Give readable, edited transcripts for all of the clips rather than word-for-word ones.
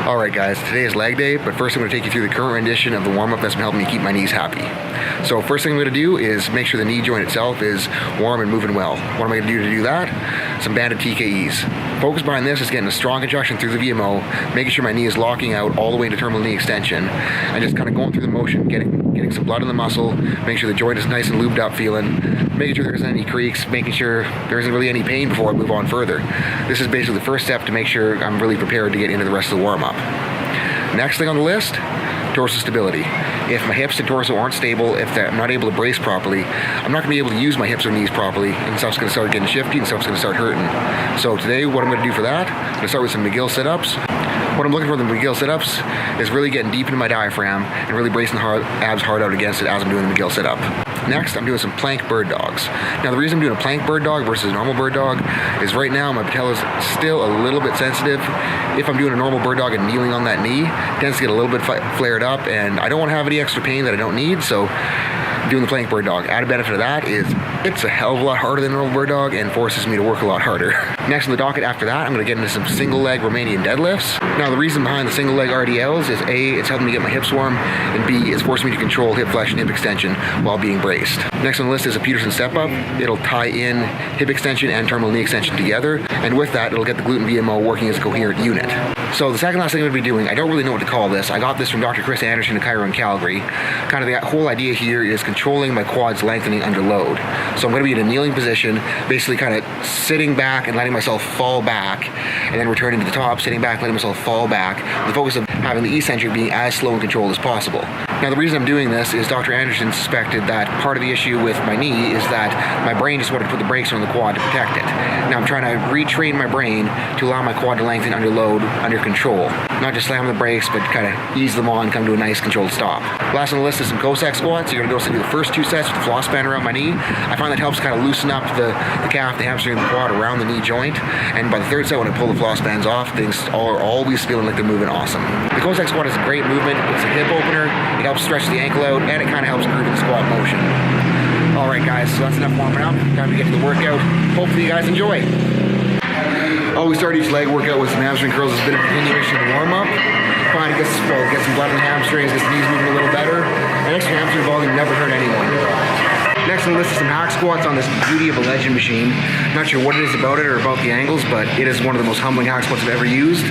Alright guys, today is leg day, but first I'm going to take you through the current rendition of the warm-up that's been helping me keep my knees happy. So first thing I'm going to do is make sure the knee joint itself is warm and moving well. What am I going to do that? Some banded TKEs. Focus behind this is getting a strong contraction through the VMO, making sure my knee is locking out all the way into terminal knee extension, and just kind of going through the motion, getting some blood in the muscle, making sure the joint is nice and lubed up feeling, making sure there isn't any creaks, making sure there isn't really any pain before I move on further. This is basically the first step to make sure I'm really prepared to get into the rest of the warm-up. Next thing on the list, torso stability. If my hips and torso aren't stable, if I'm not able to brace properly, I'm not going to be able to use my hips or knees properly, and stuff's going to start getting shifty and stuff's going to start hurting. So today, what I'm going to do for that, I'm going to start with some McGill sit-ups. What I'm looking for in the McGill sit-ups is really getting deep into my diaphragm and really bracing the abs hard out against it as I'm doing the McGill sit-up. Next, I'm doing some plank bird dogs. Now, the reason I'm doing a plank bird dog versus a normal bird dog is right now my patella is still a little bit sensitive. If I'm doing a normal bird dog and kneeling on that knee, it tends to get a little bit flared up, and I don't want to have any extra pain that I don't need, so doing the plank bird dog. Added benefit of that is it's a hell of a lot harder than a normal bird dog and forces me to work a lot harder. Next on the docket after that, I'm going to get into some single leg Romanian deadlifts. Now, the reason behind the single leg RDLs is A, it's helping me get my hips warm, and B, it's forcing me to control hip flexion, hip extension while being braced. Next on the list is a Peterson step up. It'll tie in hip extension and terminal knee extension together, and with that, it'll get the glute and VMO working as a coherent unit. So the second last thing I'm going to be doing, I don't really know what to call this. I got this from Dr. Chris Anderson in Cairo in Calgary. Kind of the whole idea here is controlling my quads lengthening under load. So I'm going to be in a kneeling position, basically kind of sitting back and letting myself fall back, and then returning to the top, sitting back, letting myself fall back. The focus of having the eccentric being as slow and controlled as possible. Now, the reason I'm doing this is Dr. Anderson suspected that part of the issue with my knee is that my brain just wanted to put the brakes on the quad to protect it. Now I'm trying to retrain my brain to allow my quad to lengthen under load, under control. Not just slam the brakes, but kind of ease them on, come to a nice controlled stop. Last on the list is some Cossack squats. You're going to go do the first two sets with the floss band around my knee. I find that helps kind of loosen up the calf, the hamstring, and the quad around the knee joint. And by the third set, when I pull the floss bands off, things are always feeling like they're moving awesome. The Cossack squat is a great movement. It's a hip opener. It helps stretch the ankle out, and it kind of helps groove the squat motion. Alright guys, so that's enough warming up. Time to get to the workout. Hopefully you guys enjoy. Always start each leg workout with some hamstring curls. It's been a continuation of the warm-up. Trying to get some blood in the hamstrings, get the knees moving a little better. An extra hamstring volume never hurt anyone. Next on the list is some hack squats on this beauty of a legend machine. Not sure what it is about it or about the angles, but it is one of the most humbling hack squats I've ever used.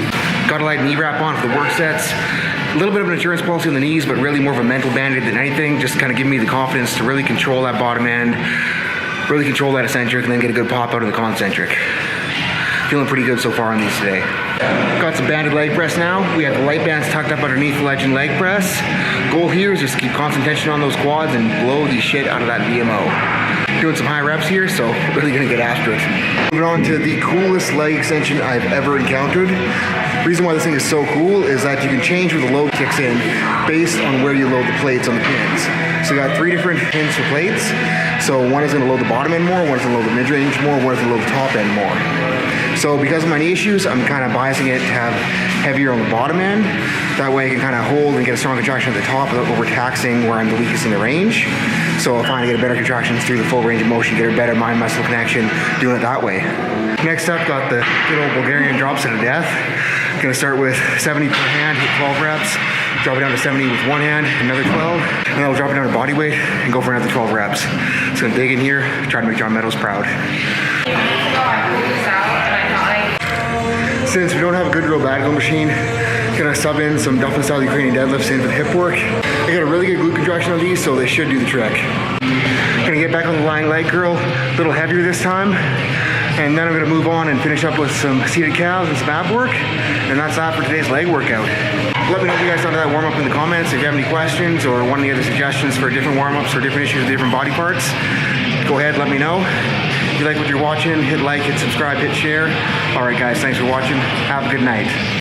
Got a light knee wrap on for the work sets. A little bit of an insurance policy on the knees, but really more of a mental band-aid than anything. Just kind of giving me the confidence to really control that bottom end, really control that eccentric, and then get a good pop out of the concentric. Feeling pretty good so far on these today. Got some banded leg press now. We have the light bands tucked up underneath the legend leg press. Goal here is just to keep constant tension on those quads and blow the shit out of that VMO. Doing some high reps here, so really gonna get after it. Moving on to the coolest leg extension I've ever encountered. The reason why this thing is so cool is that you can change where the load kicks in based on where you load the plates on the pins. So you got 3 different pins for plates. So one is gonna load the bottom end more, one is gonna load the mid-range more, one is gonna load the top end more. So because of my knee issues, I'm kind of biasing it to have heavier on the bottom end. That way I can kind of hold and get a strong contraction at the top without overtaxing where I'm the weakest in the range. So I'll find to get a better contraction through the full range of motion, get a better mind-muscle connection doing it that way. Next up, got the good old Bulgarian drop set of death. Gonna start with 70 per hand, hit 12 reps. Drop it down to 70 with one hand, another 12. And then I'll drop it down to body weight and go for another 12 reps. So I'm gonna dig in here, try to make John Meadows proud. Since we don't have a good real bad machine, gonna sub in some Duffin style Ukrainian deadlifts in for the hip work. I got a really good glute contraction on these, so they should do the trick. Gonna get back on the lying leg curl, a little heavier this time. And then I'm gonna move on and finish up with some seated calves and some ab work. And that's that for today's leg workout. Let me know if you guys thought of that warm-up in the comments. If you have any questions or want any other suggestions for different warm-ups or different issues with different body parts, go ahead, let me know. If you like what you're watching, hit like, hit subscribe, hit share. All right, guys, thanks for watching. Have a good night.